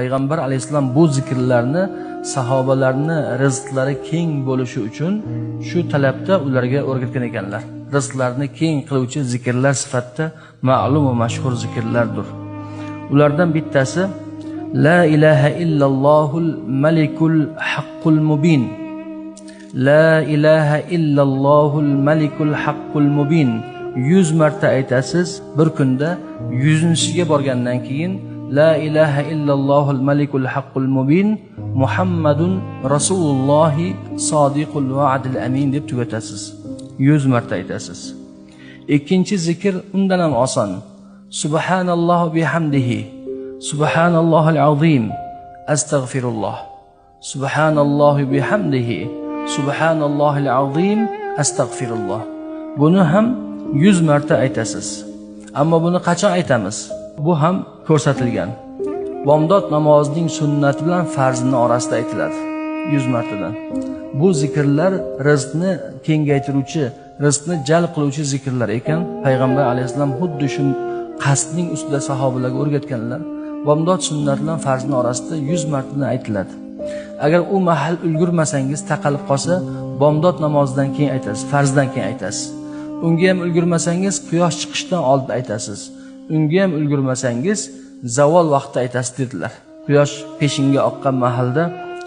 Payg'ambar alayhissalom bu zikrlarni sahobalarni rizqlari keng bo'lishi uchun shu talabda ularga o'rgatgan ekanlar. Rizqlarni keng qiluvchi zikrlar sifatida ma'lum va mashhur zikrlardir. Ulardan bittasi La ilaha illallohul malikul haqqul mubin. La ilaha illallohul malikul haqqul mubin. 100 marta aytasiz. Bir kunda 100-siga borgandan keyin La ilaha illallohul malikul haqqul mubin Muhammadun Rasululloh sodiqul va'dil amin deb tugatasiz. 100 marta aytasiz. Ikkinchi zikr undan ham oson. Subhanalloh bihamdihi. Subhanallohul azim. Astagfirullah. Subhanalloh bihamdihi. Subhanallohul azim. Astagfirullah. Buni ham 100 marta aytasiz. Ammo buni qachon aytamiz? Bu ham ko'rsatilgan. Bomdod namozining sunnati bilan farzini orasida aytiladi 100 martadan. Bu zikrlar rizqni kengaytiruvchi, rizqni jalb qiluvchi zikrlar ekan. Payg'ambar alayhissalom xuddi shu qasdning ustida sahobalarga o'rgatganlar. Bomdod sunnati bilan farzning orasida 100 martadan aytiladi. Agar u mahal ulgurmasangiz, taqalib qolsa, bomdod namozidan keyin aytasiz, farzdan keyin aytasiz. Unga ham ulgurmasangiz, quyosh chiqishdan oldin aytasiz. Unga ham ulgurmasangiz, zavol vaqtida aytasiz dedilar. Quyosh peshinga oqqan mahalda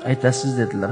aytasiz dedilar.